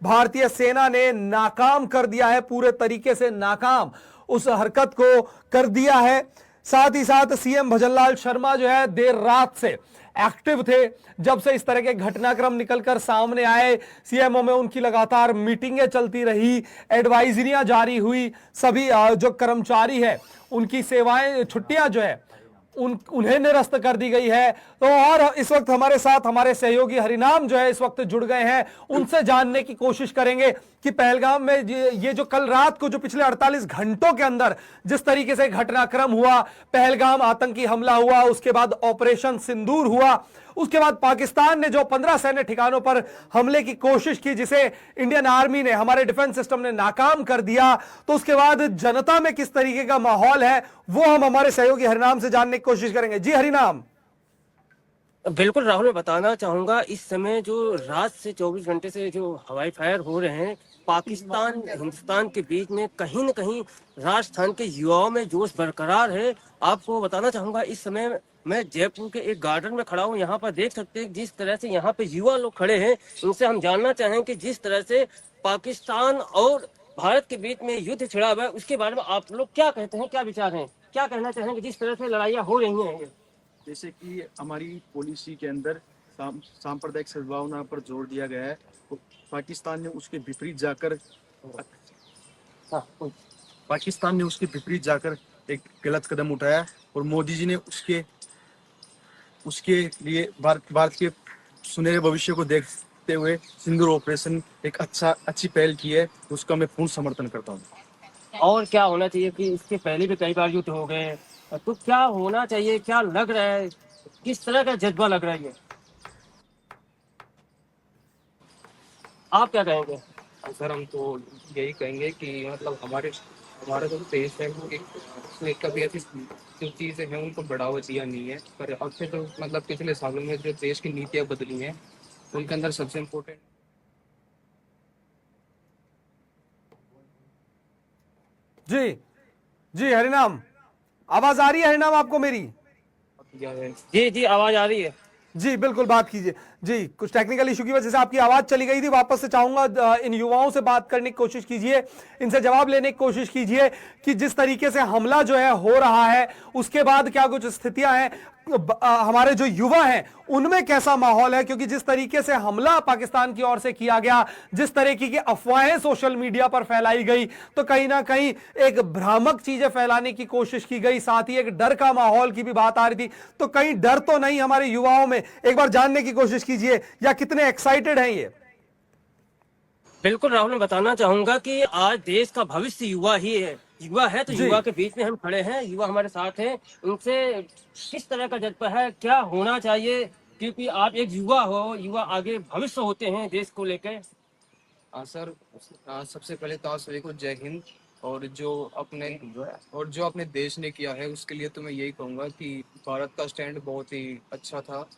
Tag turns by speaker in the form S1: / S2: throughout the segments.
S1: भारतीय सेना ने नाकाम कर दिया है, पूरे तरीके से नाकाम उस हरकत को कर दिया है। साथ ही साथ सीएम भजनलाल शर्मा जो है देर रात से एक्टिव थे। जब से इस तरह के घटनाक्रम निकलकर सामने आए, सीएमओ में उनकी लगातार मीटिंगें चलती रही, एडवाइजरियां जारी हुई, सभी जो कर्मचारी है उनकी सेवाएं, छुट्टियां जो है उन्हें निरस्त कर दी गई है। तो और इस वक्त हमारे साथ हमारे सहयोगी हरिनाम जो है इस वक्त जुड़ गए हैं, उनसे जानने की कोशिश करेंगे कि पहलगाम में ये जो कल रात को, जो पिछले 48 घंटों के अंदर जिस तरीके से घटनाक्रम हुआ, पहलगाम आतंकी हमला हुआ, उसके बाद ऑपरेशन सिंदूर हुआ, उसके बाद पाकिस्तान ने जो 15 सैन्य ठिकानों पर हमले की कोशिश की, जिसे इंडियन आर्मी ने, हमारे डिफेंस सिस्टम ने नाकाम कर दिया, तो उसके बाद जनता में किस तरीके का माहौल है वो हम हमारे सहयोगी हरिनाम से जानने की कोशिश करेंगे। जी हरिनाम।
S2: बिल्कुल राहुल, मैं बताना चाहूंगा इस समय जो रात से 24 घंटे से जो हवाई फायर हो रहे हैं पाकिस्तान हिंदुस्तान के बीच में, कहीं न कहीं राजस्थान के युवाओं में जोश बरकरार है। आपको बताना चाहूंगा इस समय मैं जयपुर के एक गार्डन में खड़ा हूं। यहाँ पर देख सकते हैं जिस तरह से यहाँ पे युवा लोग खड़े हैं, उनसे हम जानना चाहें कि जिस तरह से पाकिस्तान और भारत के बीच में युद्ध छिड़ा हुआ है, उसके बारे में आप लोग क्या कहते हैं, क्या विचार हैं, क्या कहना चाहेंगे जिस तरह से लड़ाइयाँ हो रही हैं?
S3: जैसे कि हमारी पॉलिसी के अंदर सांप्रदायिक सद्भावना पर जोर दिया गया है, तो पाकिस्तान ने उसके विपरीत जाकर पाकिस्तान ने उसके विपरीत जाकर एक गलत कदम उठाया और मोदी जी ने उसके उसके लिए भारत के सुनहरे भविष्य को देखते हुए सिंदूर ऑपरेशन एक अच्छी पहल की है, उसका मैं पूर्ण समर्थन करता हूँ।
S2: और क्या होना चाहिए कि इसके पहले भी कई बार युद्ध हो गए, तो क्या होना चाहिए, क्या लग रहा है, किस तरह का जज्बा लग रहा है, आप क्या कहेंगे?
S4: सर, हम तो यही कहेंगे कि मतलब हमारा जो देश है वो उसने कभी ऐसी जो चीज़ें हैं उनको बढ़ावा दिया नहीं है, पर अब से जो मतलब पिछले सालों में जो देश की नीतियाँ बदली हैं उनके अंदर सबसे इम्पोर्टेंट।
S1: जी जी हरिनाम, आवाज आ रही है हरिनाम आपको मेरी?
S2: जी जी, आवाज आ रही है।
S1: जी बिल्कुल, बात कीजिए। जी, कुछ टेक्निकल इशू की वजह से आपकी आवाज चली गई थी। वापस से चाहूंगा इन युवाओं से बात करने की कोशिश कीजिए, इनसे जवाब लेने की कोशिश कीजिए कि जिस तरीके से हमला जो है हो रहा है, उसके बाद क्या कुछ स्थितियां हैं, हमारे जो युवा हैं उनमें कैसा माहौल है, क्योंकि जिस तरीके से हमला पाकिस्तान की ओर से किया गया, जिस तरीके की अफवाहें सोशल मीडिया पर फैलाई गई, तो कहीं ना कहीं एक भ्रामक चीजें फैलाने की कोशिश की गई, साथ ही एक डर का माहौल की भी बात आ रही थी। तो कहीं डर तो नहीं हमारे युवाओं में? एक बार जानने की कोशिश कीजिए, या कितने एक्साइटेड हैं ये?
S2: बिल्कुल राहुल, मैं बताना चाहूंगा कि आज देश का भविष्य युवा ही है। युवा है तो युवा के बीच में हम खड़े हैं, युवा हमारे साथ हैं। उनसे किस तरह का जज्बा है, क्या होना चाहिए, क्योंकि आप एक युवा हो, युवा आगे भविष्य होते हैं देश को लेकर।
S4: सर, सबसे पहले तो आप सभी को जय हिंद। और जो अपने देश ने किया है उसके लिए तो मैं यही कहूँगा कि भारत का स्टैंड बहुत ही अच्छा था।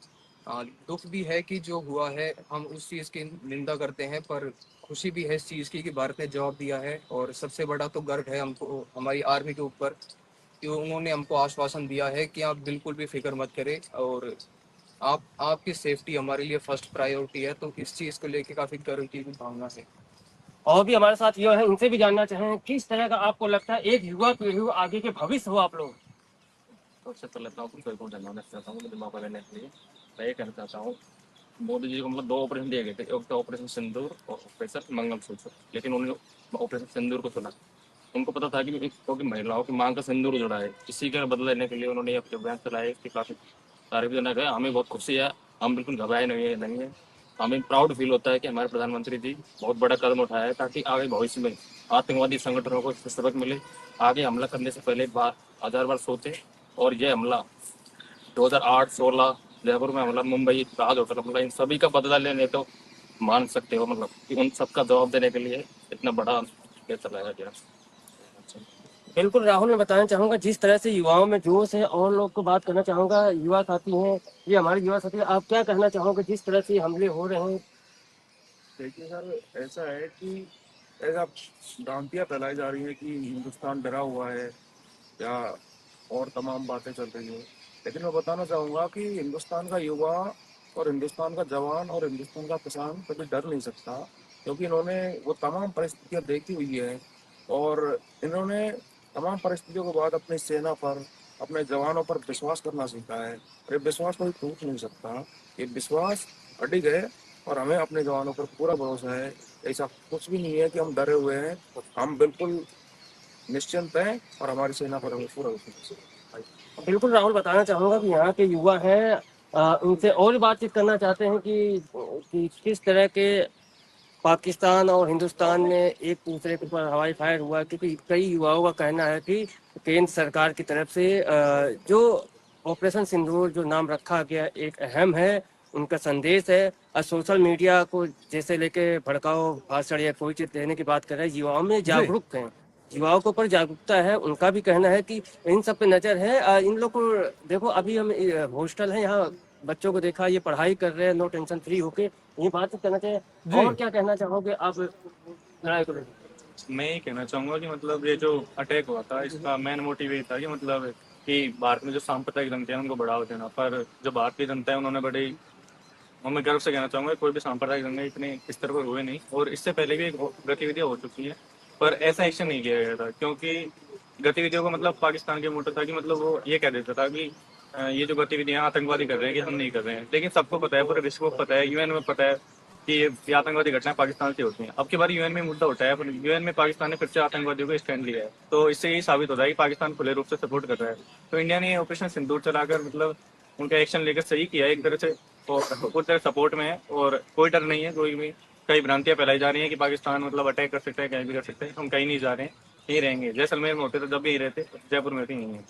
S4: दुख भी है कि जो हुआ है हम उस चीज़ की निंदा करते हैं, पर खुशी भी है इस चीज़ की कि भारत ने जवाब दिया है। और सबसे बड़ा तो गर्व है हमको हमारी आर्मी के ऊपर कि उन्होंने हमको आश्वासन दिया है कि आप बिल्कुल भी फिक्र मत करें और आपकी सेफ्टी हमारे लिए फर्स्ट प्रायोरिटी है। तो इस चीज़ को लेके काफ़ी गर्व की भावना है।
S2: और भी हमारे साथ युवा हैं, उनसे भी जानना चाहें किस तरह का आपको लगता है एक युवा पीढ़ी हो, आगे के भविष्य हो आप लोग।
S5: सबसे पहले तो आपको को धन्यवाद चाहता हूँ मुझे मौका देने के लिए। मैं ये कहना चाहता हूँ, मोदी जी को मतलब 2 ऑपरेशन दिए गए थे, एक तो ऑपरेशन सिंदूर और ऑपरेशन मंगलसूत्र, लेकिन उन्होंने ऑपरेशन सिंदूर को चुना। उनको पता था कि क्योंकि महिलाओं की मांग का सिंदूर जुड़ा है, इसी का बदला लेने के लिए उन्होंने अपने अभियान चलाए। इसकी काफ़ी तारीफ देना गया, हमें बहुत खुशी है, हम बिल्कुल घबराए नहीं है। हमें प्राउड फील होता है कि हमारे प्रधानमंत्री जी बहुत बड़ा कदम उठाया है ताकि आगे भविष्य में आतंकवादी संगठनों को सबक मिले, आगे हमला करने से पहले हजार बार सोचे। और यह हमला 2008-16 जयपुर में हमला, मुंबई राज होटल हमला, इन सभी का बदला लेने तो मान सकते हो, मतलब कि उन सबका जवाब देने के लिए इतना बड़ा चलाया गया।
S2: बिल्कुल राहुल, मैं बताना चाहूंगा जिस तरह से युवाओं में जोश है, और लोग को बात करना चाहूंगा, युवा साथी हैं, ये हमारे युवा साथी, आप क्या कहना चाहोगे जिस तरह से हमले हो रहे हैं?
S3: देखिए सर, ऐसा है कि ऐसा भ्रांतियाँ फैलाई जा रही है कि हिंदुस्तान डरा हुआ है या और तमाम बातें चल रही है, लेकिन मैं बताना चाहूँगा कि हिंदुस्तान का युवा और हिंदुस्तान का जवान और हिंदुस्तान का किसान कभी डर नहीं सकता।
S5: क्योंकि इन्होंने वो तमाम परिस्थितियां देखी हुई है और इन्होंने तमाम परिस्थितियों के बाद अपनी सेना पर, अपने जवानों पर विश्वास करना सीखा है। और ये विश्वास कोई टूट नहीं सकता। ये विश्वास अडिग है और हमें अपने जवानों पर पूरा भरोसा है। ऐसा कुछ भी नहीं है कि हम डरे हुए हैं, हम बिल्कुल निश्चिंत हैं और हमारी सेना पर हमें पूरा विश्वास है।
S2: बिल्कुल राहुल, बताना चाहूँगा कि यहाँ के युवा हैं, उनसे और भी बातचीत करना चाहते हैं कि किस तरह के पाकिस्तान और हिंदुस्तान में एक दूसरे के ऊपर हवाई फायर हुआ, क्योंकि कई युवाओं का कहना है कि केंद्र सरकार की तरफ से जो ऑपरेशन सिंदूर जो नाम रखा गया एक अहम है, उनका संदेश है। और सोशल मीडिया को जैसे लेके भड़काओ भाषण या कोई चीज देने की बात कर रहे हैं, युवाओं में जागरूक हैं, युवाओं के ऊपर जागरूकता है। उनका भी कहना है कि इन सब पे नजर है। इन लोग को देखो, अभी हम हॉस्टल है, यहाँ बच्चों को देखा, ये पढ़ाई कर रहे हैं नो टेंशन फ्री होके, ये बात करना चाहिए।
S1: जी।
S2: और क्या कहना चाहोगे आप लड़ाई को लेकर?
S5: मैं ये कहना चाहूंगा कि मतलब ये जो अटैक हुआ था इसका मेन मोटिव ये था कि मतलब कि भारत में जो सांप्रदायिक जनता है उनको बढ़ावा देना, पर जो भारतीय जनता है उन्होंने बड़ी, और मैं गर्व से कहना चाहूंगा कोई भी सांप्रदायिक दंगे इतने स्तर पर हुए नहीं। और इससे पहले भी एक गतिविधियां हो चुकी है पर ऐसा एक्शन नहीं किया गया था, क्योंकि गतिविधियों को मतलब पाकिस्तान के मोटिव था कि मतलब वो ये कह देता था कि ये जो गतिविधियां आतंकवादी कर रहे हैं कि हम नहीं कर रहे हैं। लेकिन सबको पता है, पूरे विश्व को पता है, यूएन में पता है कि ये आतंकवादी घटनाएं पाकिस्तान से होती हैं। अब की बार यूएन में मुद्दा उठाया, पर यूएन में पाकिस्तान ने फिर से आतंकवादियों को स्टैंड लिया है, तो इससे यही साबित होता है कि पाकिस्तान खुले रूप से सपोर्ट कर रहा है। तो इंडिया ने ऑपरेशन सिंदूर चलाकर मतलब उनका एक्शन लेकर सही किया है एक तरह से, और पूरी तरह सपोर्ट में है और कोई डर नहीं है। कोई भी कई भ्रांतियां फैलाई जा रही हैं कि पाकिस्तान मतलब अटैक कर सकता है, कहीं भी कर सकते हैं, हम कहीं नहीं जा रहे हैं, यहीं रहेंगे। जैसलमेर में होते तो जब भी यहीं रहते, जयपुर में भी यहीं है।